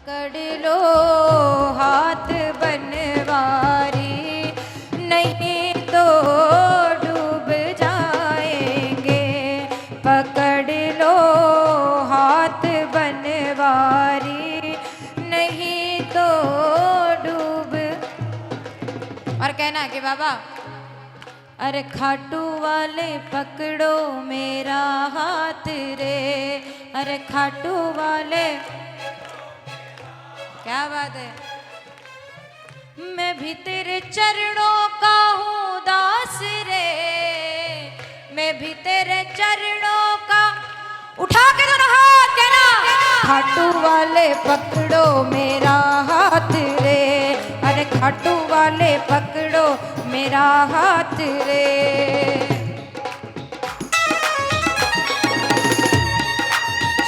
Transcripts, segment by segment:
पकड़ लो हाथ बनवारी, नहीं तो डूब जाएंगे। पकड़ लो हाथ बनवारी, नहीं तो डूब। और कहना कि बाबा अरे खाटू वाले पकड़ो मेरा हाथ रे, अरे खाटू वाले। क्या बात है। मैं भी तेरे चरणों का हूँ दास रे, मैं भी तेरे चरणों का। उठा के दोनों हाथ कहना, खाटू वाले पकड़ो मेरा हाथ रे, अरे खाटू वाले पकड़ो मेरा हाथ रे।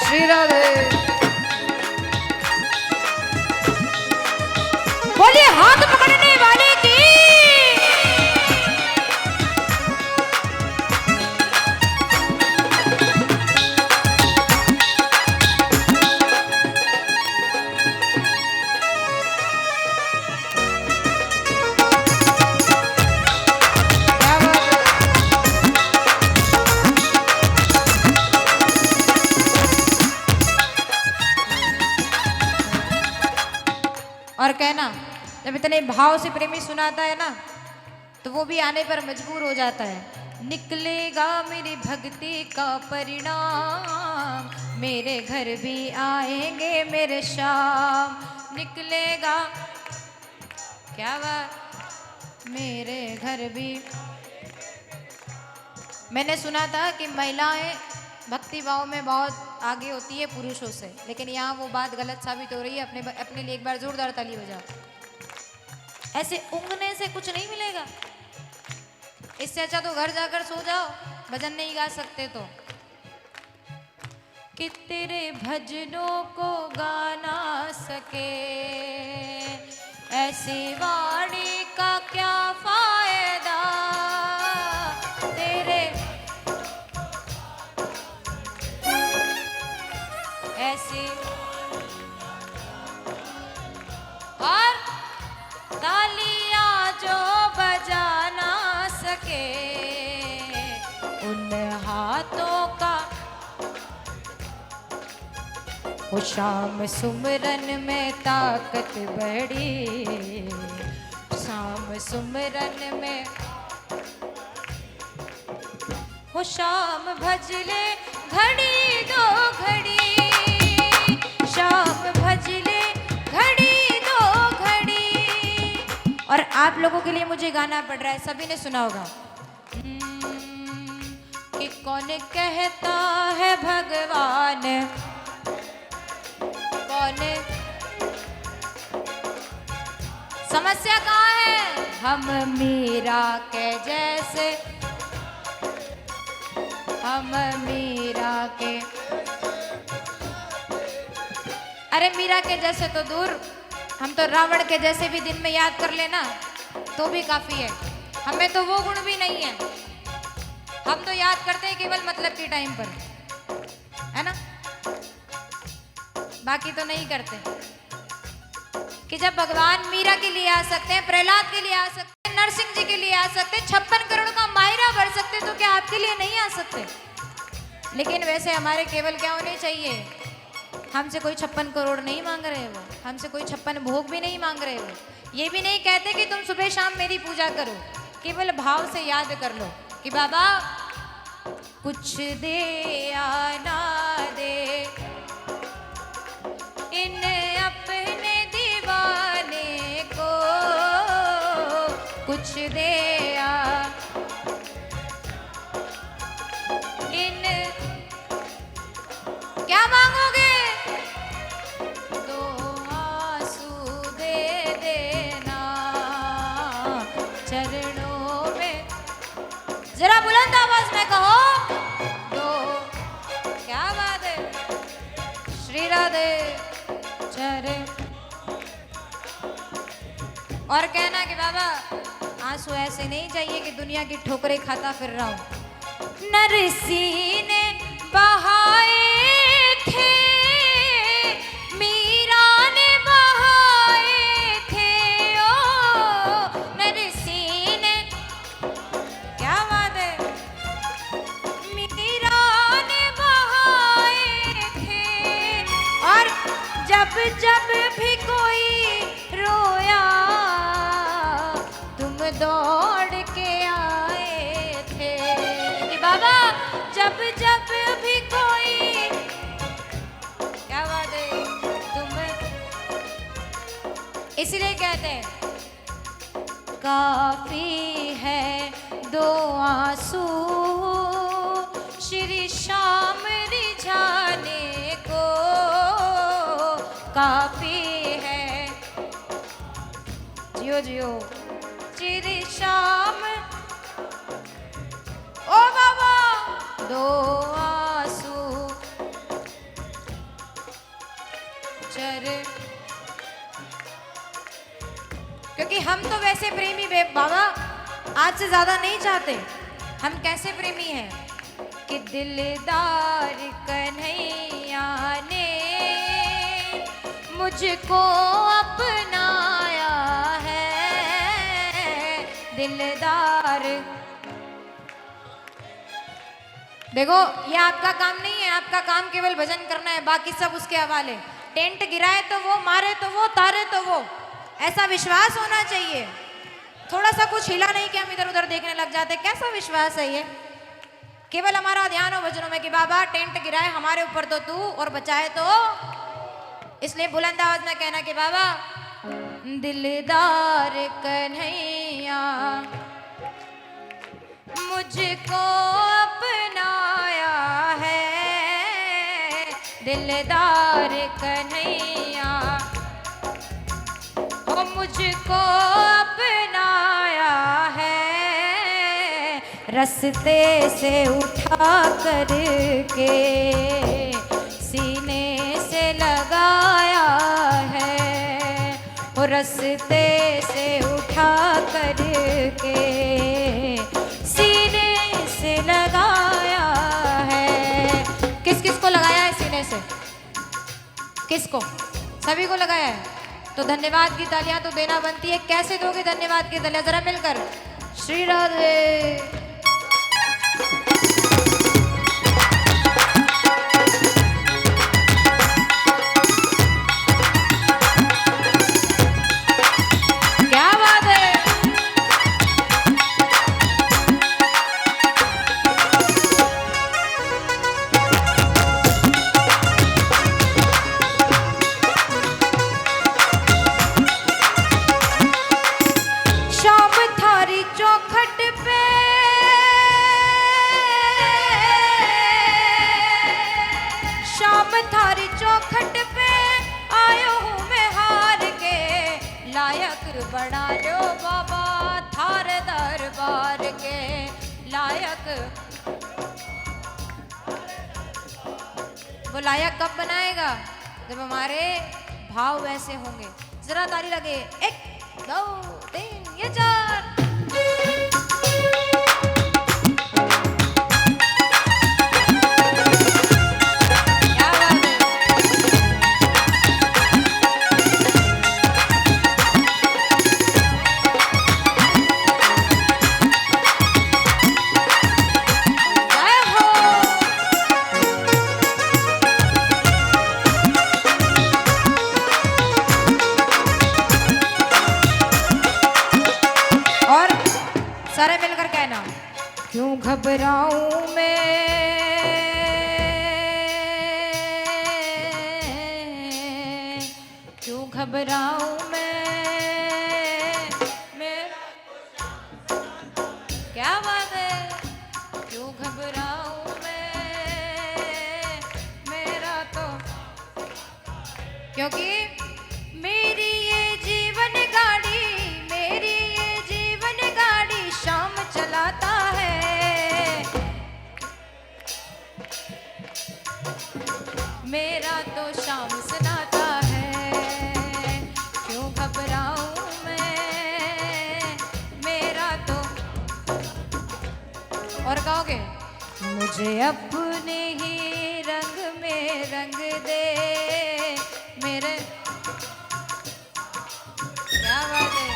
श्री राधे। बोलिए हाथ पकड़ने वाले की। और कहना जब इतने भाव से प्रेमी सुनाता है ना, तो वो भी आने पर मजबूर हो जाता है। निकलेगा मेरी भक्ति का परिणाम, मेरे घर भी आएंगे मेरे शाम। निकलेगा, क्या बात, मेरे घर भी। मैंने सुना था कि महिलाएं भक्ति भाव में बहुत आगे होती है पुरुषों से, लेकिन यहाँ वो बात गलत साबित हो रही है। अपने लिए एक बार जोरदार ताली बजाओ। ऐसे उंगने से कुछ नहीं मिलेगा। इससे अच्छा तो घर जाकर सो जाओ, भजन नहीं गा सकते तो। कि तेरे भजनों को गा ना सके, ऐसी वाणी का क्या फायदा। तेरे ऐसी और तालियां जो बजा ना सके, उन हाथों का। वो शाम सुमरन में ताकत बढ़ी, शाम सुमरन में। वो शाम भजले घड़ी दो घड़ी, शाम भजले घड़ी दो घड़ी। और आप लोगों के लिए मुझे गाना पड़ रहा है, सभी ने सुना होगा। कि कौन कहता है भगवान, कौन। समस्या कहाँ है। हम मीरा के जैसे, हम मीरा के। अरे मीरा के जैसे तो दूर, हम तो रावण के जैसे भी दिन में याद कर लेना तो भी काफी है। हमें तो वो गुण भी नहीं है। हम तो याद करते हैं केवल मतलब के टाइम पर, है ना। बाकी तो नहीं करते। कि जब भगवान मीरा के लिए आ सकते हैं, प्रहलाद के लिए आ सकते हैं, नरसिंह जी के लिए आ सकते हैं, 56 करोड़ का मायरा भर सकते, तो क्या आपके लिए नहीं आ सकते। लेकिन वैसे हमारे केवल क्या होने चाहिए, हमसे कोई 56 करोड़ नहीं मांग रहे वो, हमसे कोई 56 भोग भी नहीं मांग रहे वो। ये भी नहीं कहते कि तुम सुबह शाम मेरी पूजा करो, केवल भाव से याद कर लो कि बाबा कुछ दे या ना दे, इन अपने दीवाने को कुछ दे या। इन क्या मांगोगे, दो आंसू दे देना चरणों में। जरा बुलंद आवाज में कहो दो। क्या बात है। श्री राधे चरण। और कहना कि बाबा आंसू ऐसे नहीं चाहिए कि दुनिया की ठोकरें खाता फिर रहा हूं। नरसी ने बहाए थे, मीरा ने जब भी कोई रोया तुम दौड़ के आए थे। कि बाबा जब जब भी कोई, क्या बात है, तुम इसलिए कहते हैं काफी है दो आंसू श्री श्याम रिझाने को, काफी है, जियो जियो श्री श्याम, ओ बाबा दो आंसू चर, क्योंकि हम तो वैसे प्रेमी बाबा आज से ज्यादा नहीं चाहते। हम कैसे प्रेमी हैं कि दिलदार कन्हैया ने मुझको अपनाया है, दिलदार। देखो ये आपका काम नहीं है, आपका काम केवल भजन करना है, बाकी सब उसके हवाले। टेंट गिराए तो वो, मारे तो वो, तारे तो वो, ऐसा विश्वास होना चाहिए। थोड़ा सा कुछ हिला नहीं कि हम इधर उधर देखने लग जाते, कैसा विश्वास है ये? केवल हमारा ध्यान हो भजनों में कि बाबा टेंट गिराए हमारे ऊपर तो तू, और बचाए तो, इसलिए बुलंद आवाज में कहना कि बाबा दिलदार कन्हैया मुझको अपनाया है, दिलदार कन्हैया वो मुझको अपनाया है, रस्ते से उठा करके सीने से लगाया है, वो रस्ते से उठा करके सीने से लगाया है। किस किस को लगाया है सीने से? किसको? सभी को लगाया है। तो धन्यवाद की तालियां तो देना बनती है। कैसे दोगे धन्यवाद की तालियां? जरा मिलकर श्री राधे। बना लो बाबा थार दरबार के लायक। वो लायक कब बनाएगा? जब हमारे भाव वैसे होंगे। जरा ताली लगे, 1 2 3 या 4। सारे मिलकर कहना, क्यों घबराऊं मैं, क्यों घबराऊं मैं, क्या बात है, क्यों घबराऊं मैं, मेरा तो, क्योंकि मेरी ये जीवन गाड़ी, मेरी ये जीवन गाड़ी शाम चलाता है, मेरा तो शाम सुनाता है, क्यों घबराऊं मैं, मेरा तो, और कहोगे मुझे अपने ही रंग में रंग दे मेरे, क्या बात है,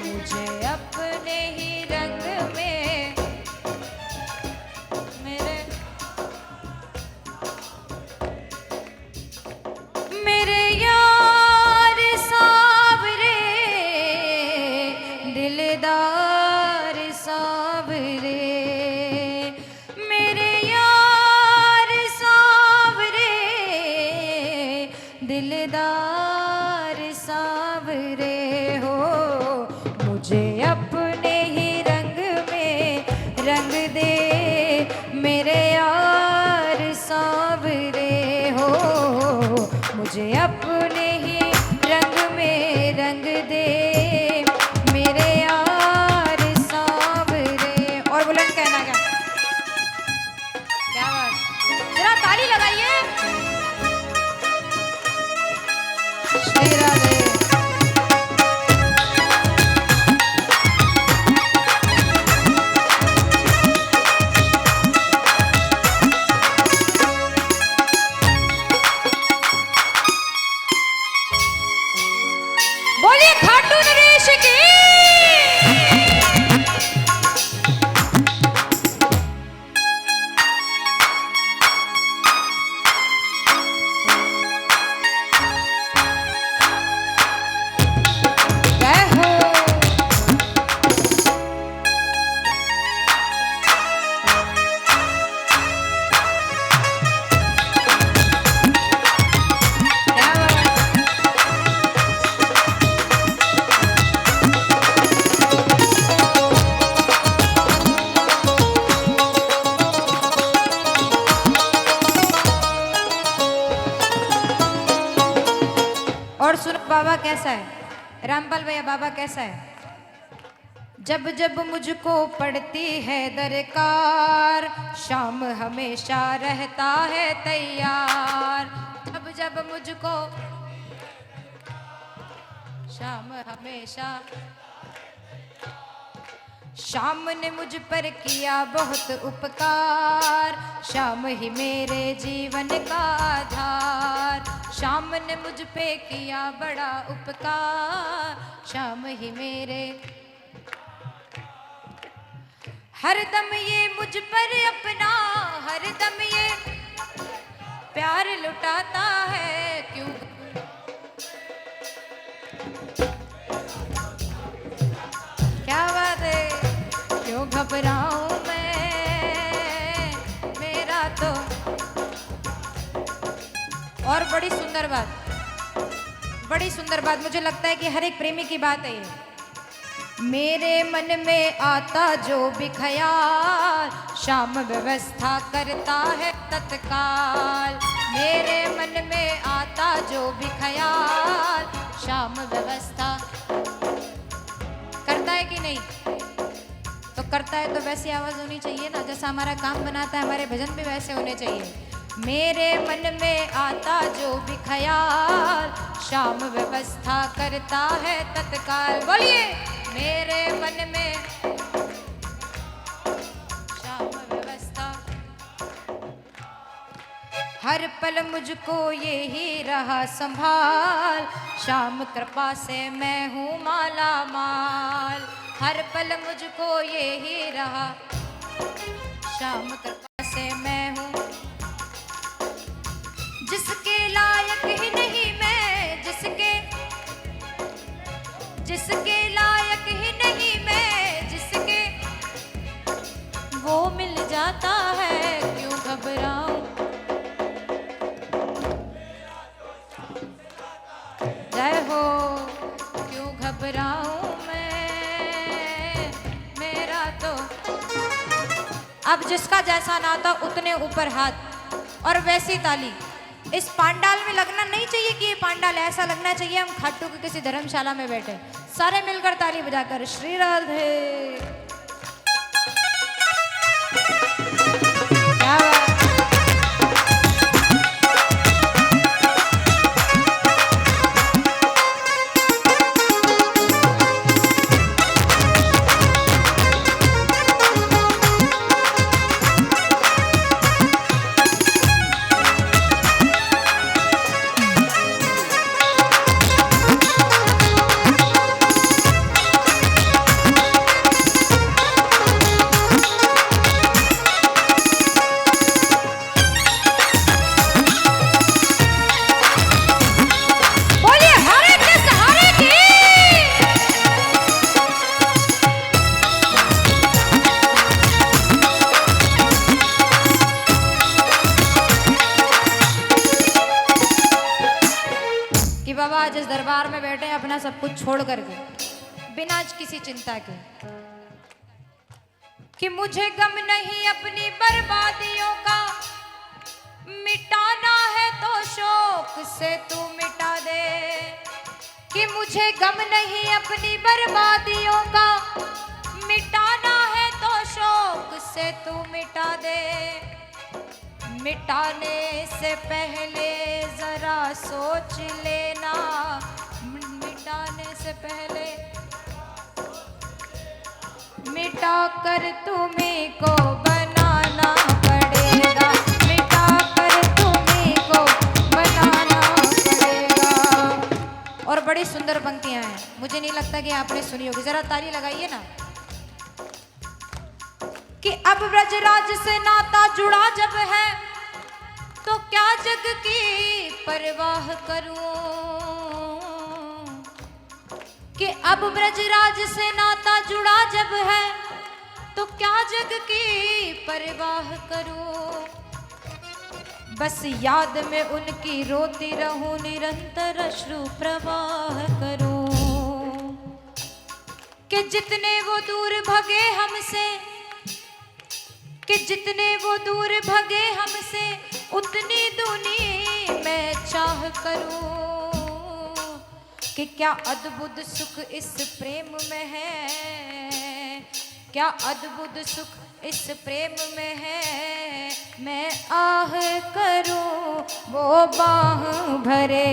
मुझे अपने ही रंग में मेरे यार सांवरे हो, मुझे अपने ही रंग में रंग दे, मेरे यार सांवरे हो, मुझे अपने ही रंग में रंग दे, मेरे यार सांवरे। और बुलंद कहना क्या, क्या बात, जरा ताली लगाइए। श्री राधे। बोलिए खाटू नरेश की। जय हो। क्या बात। और सुनो बाबा कैसा है, रामपाल भैया बाबा कैसा है। जब जब मुझको पड़ती है दरकार, शाम हमेशा रहता है तैयार। जब जब मुझको, शाम हमेशा, शाम ने मुझ पर किया बहुत उपकार, शाम ही मेरे जीवन का आधार। शाम ने मुझ पे किया बड़ा उपकार, शाम ही मेरे, हर दम ये मुझ पर अपना, हर दम ये प्यार लुटाता है। क्यों क्या बात है, क्यों घबराऊं मैं, मेरा तो। और बड़ी सुंदर बात, बड़ी सुंदर बात, मुझे लगता है कि हर एक प्रेमी की बात है ये। मेरे मन में आता जो भी ख्याल, शाम व्यवस्था करता है तत्काल। मेरे मन में आता जो भी ख्याल, शाम व्यवस्था करता है कि नहीं। तो करता है तो वैसी आवाज होनी चाहिए ना, जैसा हमारा काम बनाता है, हमारे भजन भी वैसे होने चाहिए। मेरे मन में आता जो भी ख्याल, शाम व्यवस्था करता है तत्काल। बोलिए, मेरे मन में शाम व्यवस्था, हर पल मुझको ये ही रहा संभाल, शाम कृपा से मैं हूँ माला माल। हर पल मुझको ये ही रहा, शाम कृपा से मैं हूँ, जिसके लायक ही नहीं मैं, जिसके, जिसके लायक ही नहीं मैं, जिसके वो मिल जाता है। क्यों घबराऊं, जय हो, क्यों घबराऊं मैं, मेरा तो। अब जिसका जैसा नाता उतने ऊपर हाथ और वैसी ताली। इस पांडाल में लगना नहीं चाहिए कि ये पांडाल, ऐसा लगना चाहिए हम खाटू के किसी धर्मशाला में बैठे, सारे मिलकर ताली बजाकर श्री राधे। क्या बात। कि बाबा आज इस दरबार में बैठे हैं अपना सब कुछ छोड़ करके, बिना किसी चिंता के, कि मुझे गम नहीं अपनी बर्बादियों का, मिटाना है तो शौक से तू मिटा दे। कि मुझे गम नहीं अपनी बर्बादियों का, मिटाना है तो शौक से तू मिटा दे। मिटाने से पहले जरा सोच लेना, मिटाने से पहले मिटा कर तुम्हें को बनाना पड़ेगा, मिटा कर तुम्हें को बनाना पड़ेगा। और बड़ी सुंदर पंक्तियां हैं, मुझे नहीं लगता कि आपने सुनी होगी, जरा ताली लगाइए ना। कि अब ब्रजराज से नाता जुड़ा जब है तो क्या जग की परवाह करूं। कि अब ब्रजराज से नाता जुड़ा जब है तो क्या जग की परवाह करूं। बस याद में उनकी रोती रहूं, निरंतर अश्रु प्रवाह करूं। कि जितने वो दूर भगे हमसे, कि जितने वो दूर भगे हमसे, उतनी दूनी मैं चाह करूं। कि क्या अद्भुत सुख इस प्रेम में है, क्या अद्भुत सुख इस प्रेम में है। मैं आह करूं वो बाह भरे,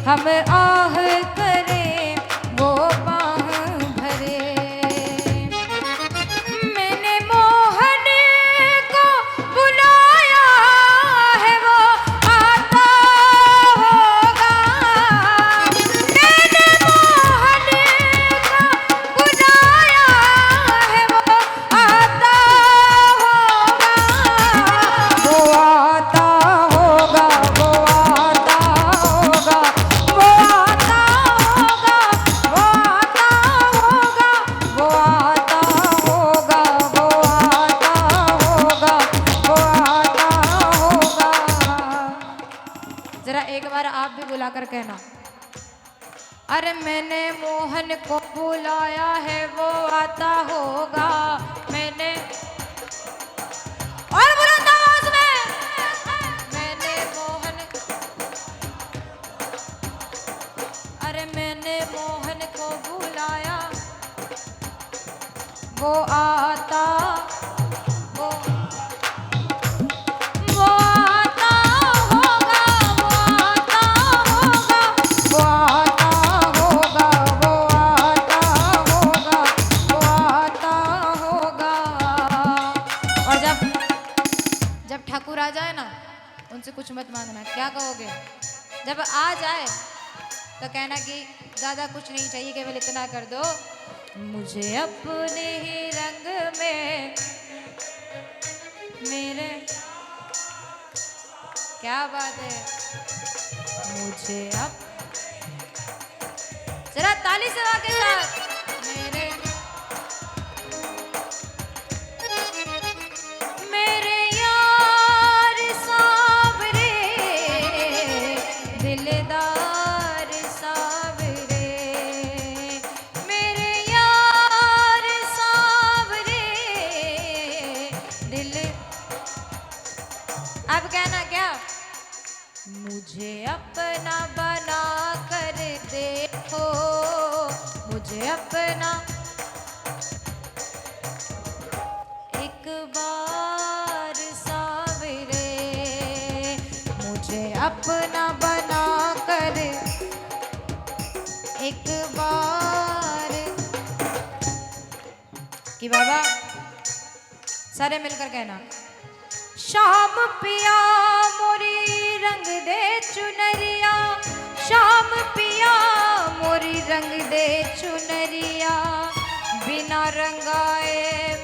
हम आह करें वो बाह भरे। बुलाकर कहना, अरे मैंने मोहन को बुलाया है वो आता होगा। मैंने और बुलंद आवाज में, मैंने मोहन, अरे मैंने मोहन को बुलाया वो आता, वो आ जाए ना, उनसे कुछ मत मांगना। क्या कहोगे? जब आ जाए तो कहना कि ज़्यादा कुछ नहीं चाहिए, केवल इतना कर दो, मुझे अपने ही रंग में मेरे, क्या बात है, मुझे अब जरा ताली से के साथ, मेरे मुझे अपना बना कर देखो, मुझे अपना एक बार सावरे, मुझे अपना बना कर एक बार। कि बाबा सारे मिलकर कहना, शाम पिया मोरी रंग दे चुनरिया, शाम पिया मोरी रंग दे चुनरिया, बिना रंगाए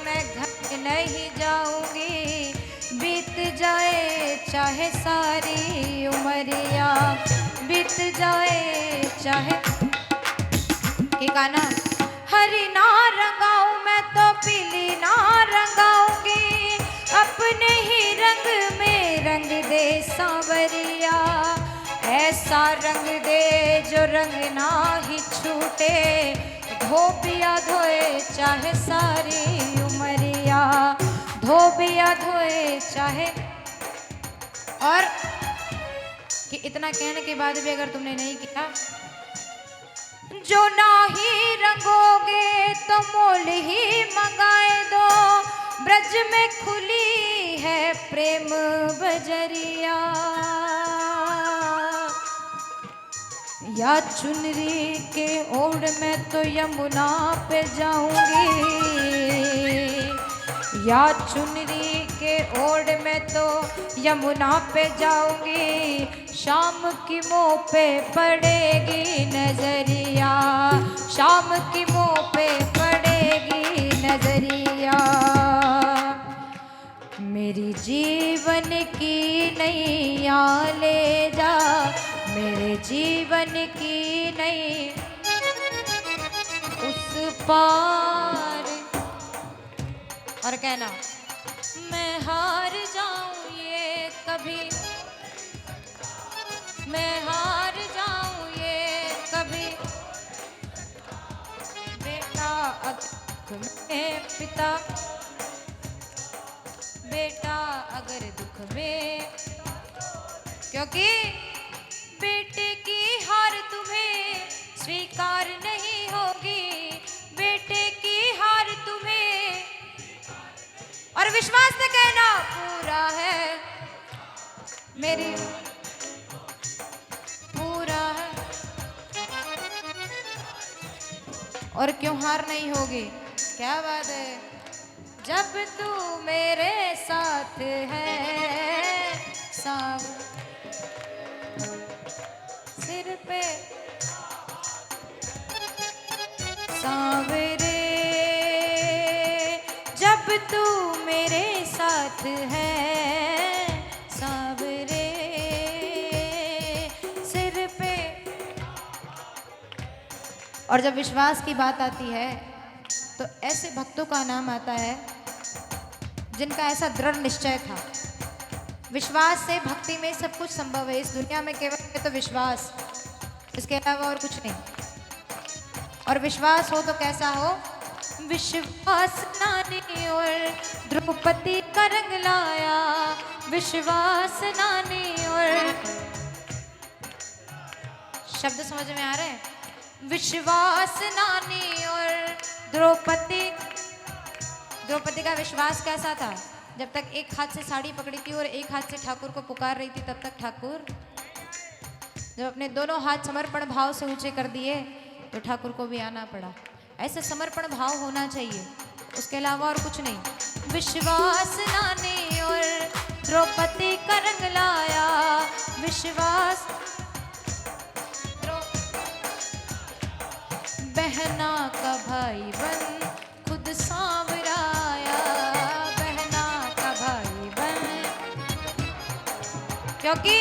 मैं घर नहीं जाऊंगी, बीत जाए चाहे सारी उमरिया, बीत जाए चाहे। कि गाना, हरी ना रंगाऊं मैं तो पीली ना रंगाऊंगी, अपने ही रंग में रंग दे सांवरिया, ऐसा रंग दे जो रंग ना ही छूटे, धोबिया धोए चाहे सारी उमरिया, धोबिया धोए चाहे। और कि इतना कहने के बाद भी अगर तुमने नहीं किया, जो ना ही रंगोगे तो मोल ही मंगाए दो, ब्रज में खुली है प्रेम बजरिया। या चुनरी के ओढ़ में तो यमुना पे जाऊंगी, या चुनरी के ओढ़ में तो यमुना पे जाऊंगी, शाम की मुँह पे पड़ेगी नजरिया, शाम की मुँह पे पड़ेगी नजरिया। मेरी जीवन की नैया ले जा, मेरे जीवन की नई उस पार। और कहना, मैं हार जाऊं ये कभी, मैं हार जाऊं ये कभी, बेटा दुख में पिता, बेटा अगर दुख में, क्योंकि बेटे की हार तुम्हें स्वीकार नहीं होगी, बेटे की हार तुम्हें। और विश्वास से कहना, पूरा है मेरी, पूरा है। और क्यों हार नहीं होगी, क्या बात है। जब तू मेरे साथ है सब सिर पे सांवरे, जब तू मेरे साथ है सांवरे सिर पे। और जब विश्वास की बात आती है तो ऐसे भक्तों का नाम आता है जिनका ऐसा दृढ़ निश्चय था। विश्वास से भक्ति में सब कुछ संभव है। इस दुनिया में केवल है तो विश्वास, इसके अलावा और कुछ नहीं। और विश्वास हो तो कैसा हो, विश्वास नानी और द्रौपदी का रंग लाया, विश्वास नानी और, शब्द समझ में आ रहे हैं, विश्वास नानी और द्रौपदी। द्रौपदी का विश्वास कैसा था, जब तक एक हाथ से साड़ी पकड़ी थी और एक हाथ से ठाकुर को पुकार रही थी, तब तक ठाकुर, जब अपने दोनों हाथ समर्पण भाव से ऊंचे कर दिए तो ठाकुर को भी आना पड़ा। ऐसे समर्पण भाव होना चाहिए, उसके अलावा और कुछ नहीं। विश्वास नानी और द्रौपदी का रंग लाया, विश्वास बहना का भाई बन खुद सांवराया, बहना का भाई बन, क्योंकि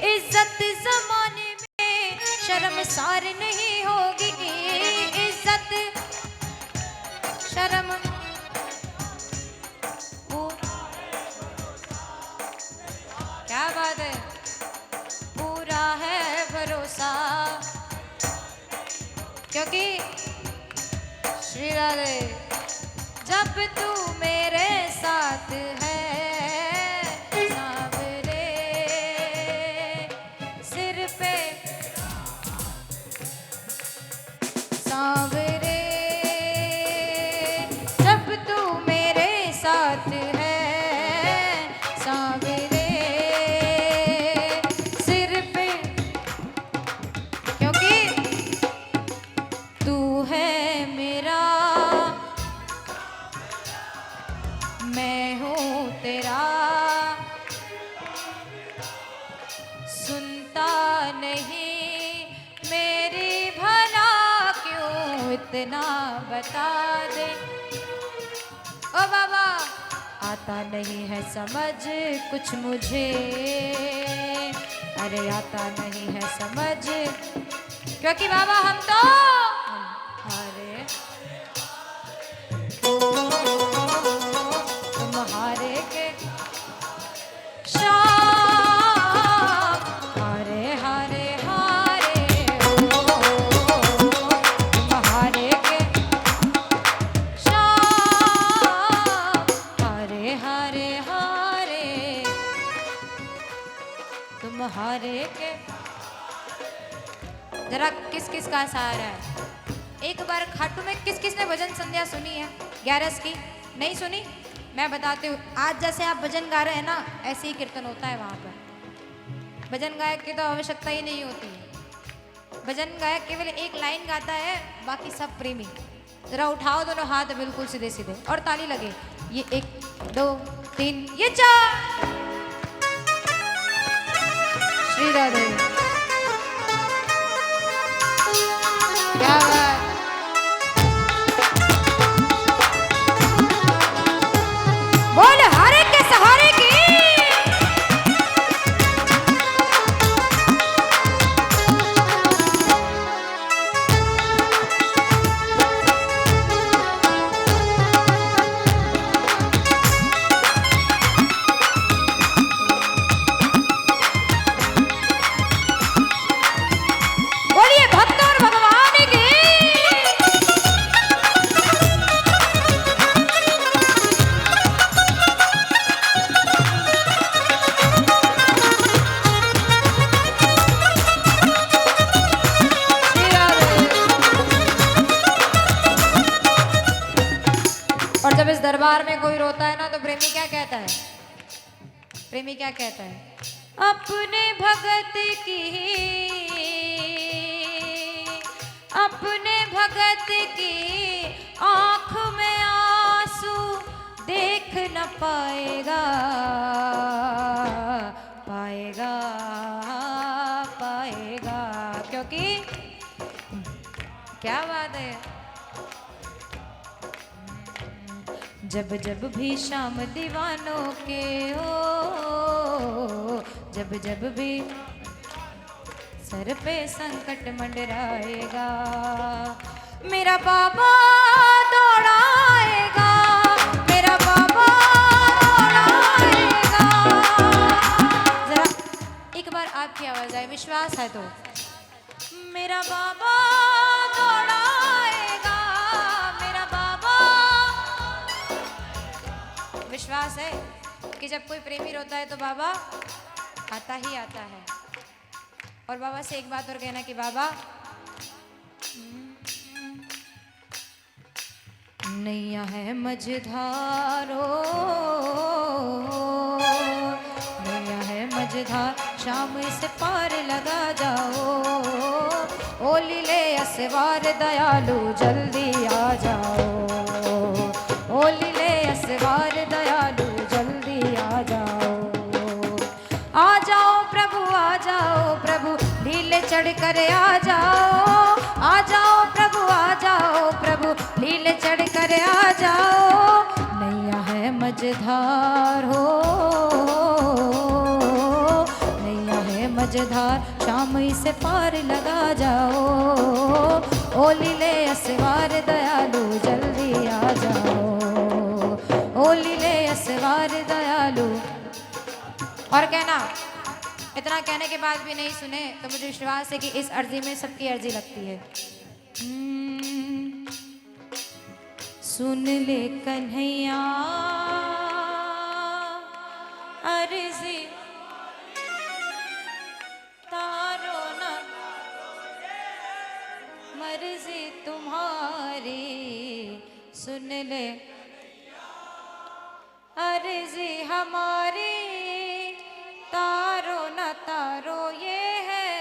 इज्जत जमाने में शर्मसार नहीं होगी, इज्जत शर्म क्या बात है, पूरा है भरोसा, क्योंकि श्री राधे जब तू मेरे साथ है सांवरे सिर पे सांवरे, जब तू मेरे साथ है सांवरे सिर पे, क्योंकि तू है मेरा मैं हूँ तेरा, सुनता नहीं मेरी भला क्यों इतना बता दे। ओ बाबा आता नहीं है समझ कुछ मुझे, अरे आता नहीं है समझ, क्योंकि बाबा हम तो हारे तुम्हारे के शाम हारे हारे किसका सहारा है। एक बार खाटू में किस किसने भजन संध्या सुनी है 11 की? नहीं सुनी? मैं बताती हूँ। आज जैसे आप भजन गा रहे हैं ना, ऐसे ही कीर्तन होता है वहाँ पर। भजन गायक की तो आवश्यकता ही नहीं होती है। भजन गायक केवल एक लाइन गाता है, बाकी सब प्रेमी। जरा उठाओ दोनों हाथ बिल्कुल सीधे सीधे और ताली लगे। ये 1 2 3 ये 4। श्री राधे। क्या बात। बोल हरे के सहारे की। और जब इस दरबार में कोई रोता है ना, तो प्रेमी क्या कहता है? प्रेमी क्या कहता है? अपने भगत की, अपने भगत की आंख में आंसू देख न पाएगा, पाएगा, पाएगा। क्योंकि क्या बात है, जब जब भी शाम दीवानों के हो, जब जब भी सर पे संकट मंडराएगा, मेरा बाबा दौड़ाएगा, मेरा बाबा दौड़ाएगा। जरा एक बार आपकी आवाज आए, विश्वास है तो। मेरा बाबा दौड़ाएगा, मेरा बाबा। विश्वास है कि जब कोई प्रेमी रोता है तो बाबा आता ही आता है। और बाबा से एक बात और कहना कि बाबा नैया है मझधारो, नैया है मझधार, शाम से पार लगा जाओ, ओ लीले असवार दयालु जल्दी आ जाओ, ओ लीले असवार दयालु जल्दी आ जाओ, आ जाओ प्रभु, आ जाओ प्रभु, लीले चढ़ कर आ जाओ, आ जाओ प्रभु, आ जाओ प्रभु, लीले चढ़ कर आ जाओ, नैया है मझधार हो, नैया है मझधार, शाम से पार लगा जाओ, ओ लीले असवार दयालु जल्दी आ जाओ, ओ लीले असवार दयालु। और कहना, इतना कहने के बाद भी नहीं सुने तो मुझे विश्वास है कि इस अर्जी में सबकी अर्जी लगती है। सुन ले कन्हैया अर्जी तारो न मर्जी तुम्हारी, सुन ले अर्जी हमारी, तारो न तारो ये है।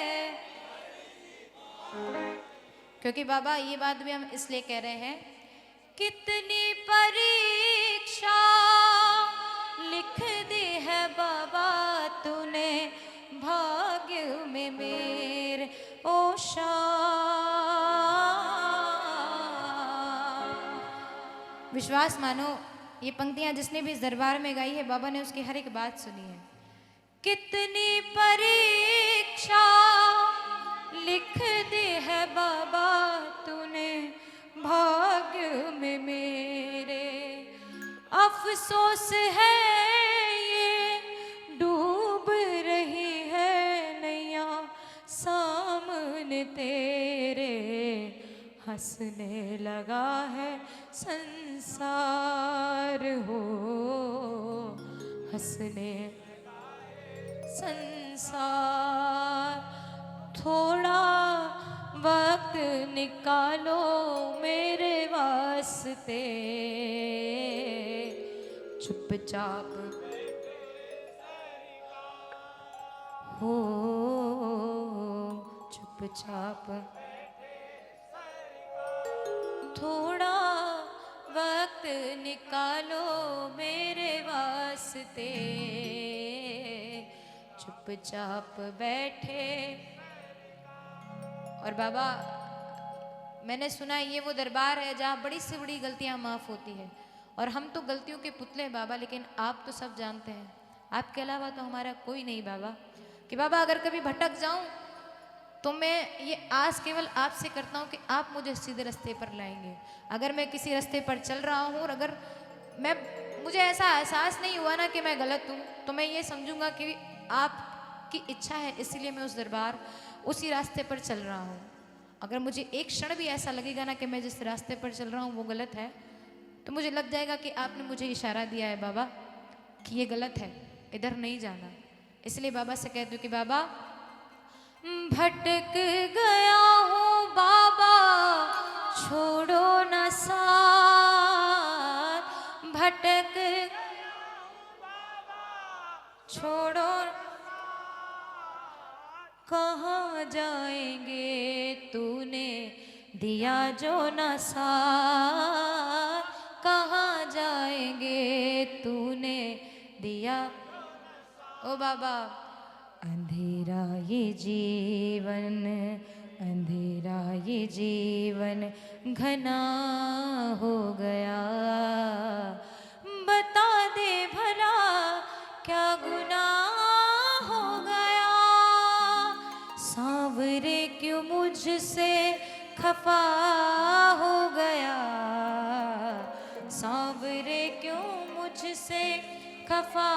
क्योंकि बाबा ये बात भी हम इसलिए कह रहे हैं, कितनी परीक्षा लिख दी है बाबा तूने भाग्य में मेरे, ओ विश्वास मानो, ये पंक्तियां जिसने भी इस दरबार में गाई है, बाबा ने उसकी हर एक बात सुनी है। कितनी परीक्षा लिख दी है बाबा तूने भाग्य में मेरे, अफसोस है ये डूब रही है नैया सामने तेरे, हंसने लगा है संसार हो, हंसने संसार, थोड़ा वक्त निकालो मेरे वास्ते, चुपचाप हो, चुपचाप थोड़ा वक्त निकालो मेरे वास्ते, चुपचाप बैठे। और बाबा, मैंने सुना है ये वो दरबार है जहाँ बड़ी से बड़ी गलतियाँ माफ़ होती है, और हम तो गलतियों के पुतले हैं बाबा, लेकिन आप तो सब जानते हैं, आपके अलावा तो हमारा कोई नहीं बाबा, कि बाबा अगर कभी भटक जाऊं तो मैं ये आस केवल आपसे करता हूँ कि आप मुझे सीधे रास्ते पर लाएंगे। अगर मैं किसी रास्ते पर चल रहा हूँ और अगर मुझे ऐसा एहसास नहीं हुआ ना कि मैं गलत हूँ, तो मैं ये समझूंगा कि आपकी इच्छा है, इसीलिए मैं उस दरबार उसी रास्ते पर चल रहा हूँ। अगर मुझे एक क्षण भी ऐसा लगेगा ना कि मैं जिस रास्ते पर चल रहा हूँ वो गलत है, तो मुझे लग जाएगा कि आपने मुझे इशारा दिया है बाबा कि ये गलत है, इधर नहीं जाना। इसलिए बाबा से कहती हूँ कि बाबा भटक गया हूँ बाबा, छोड़ो न साथ, भटक छोड़ो, कहाँ जाएंगे तूने दिया जो न साथ, कहाँ जाएंगे तूने दिया। ओ बाबा, अंधेरा ये जीवन, अंधेरा ये जीवन घना हो गया, बता दे भला क्या गुनाह हो गया, सांवरे क्यों मुझसे खफा हो गया, सांवरे क्यों मुझसे खफा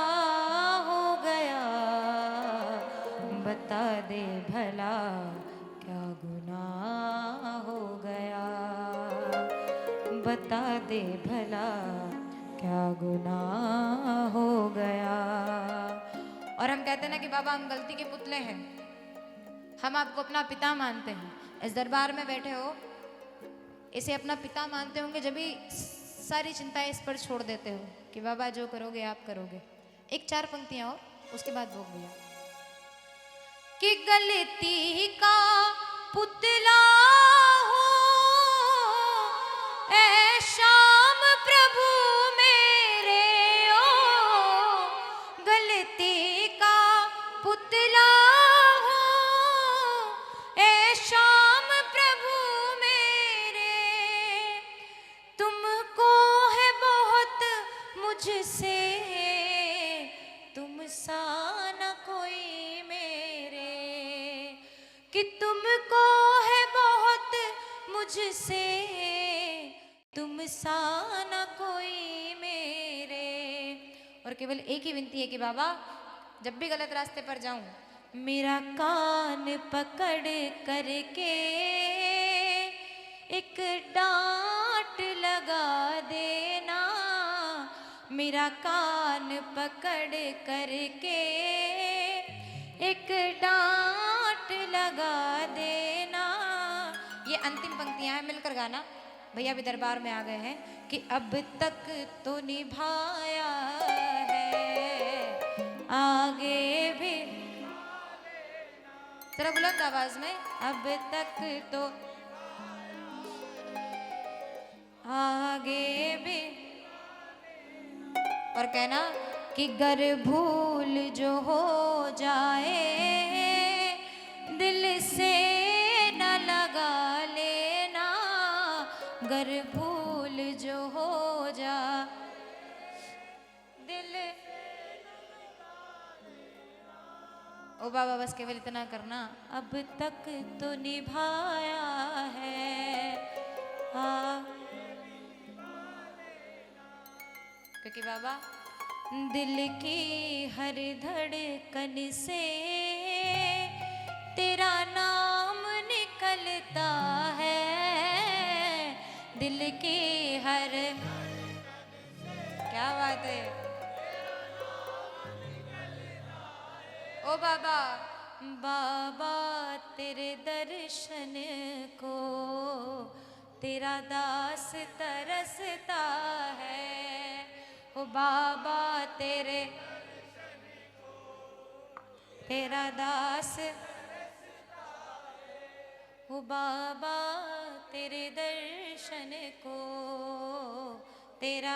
हो गया, बता दे भला क्या गुनाह हो गया, बता दे भला क्या गुनाह हो गया। और हम कहते हैं ना कि बाबा हम गलती के पुतले हैं, हम आपको अपना पिता मानते हैं। इस दरबार में बैठे हो, इसे अपना पिता मानते होंगे, जब भी सारी चिंताएं इस पर छोड़ देते हो कि बाबा जो करोगे आप करोगे। एक 4 पंक्तियां और, उसके बाद भोग भैया। कि गलती का पुतला हो ऐ श्याम प्रभु मेरे, ओ गलती का पुतला हो ऐ श्याम प्रभु मेरे, तुमको है बहुत मुझसे, तुम सा न कोई मेरे, कि तुमको है बहुत मुझसे, तुम सा न कोई मेरे। और केवल एक ही विनती है कि बाबा जब भी गलत रास्ते पर जाऊं, मेरा कान पकड़ करके एक डांट लगा देना, मेरा कान पकड़ करके एक डांट लगा देना। ये अंतिम पंक्तियां हैं, मिलकर गाना। भैया भी दरबार में आ गए हैं कि अब तक तो निभाया है, आगे भी, जरा बुलंद आवाज में, अब तक तो आगे भी। और कहना कि गर भूल जो हो जाए दिल से न लगा लेना, गर भूल जो हो जा दिल। ओ बाबा बस केवल इतना करना, अब तक तो निभाया है, क्योंकि बाबा दिल की हर धड़कन से तेरा नाम निकलता है, दिल की हर, क्या बात है। ओ बाबा बाबा तेरे दर्शन को तेरा दास तरसता है। ओ बाबा तेरे तेरा दास, ओ बाबा तेरे दर्शन को तेरा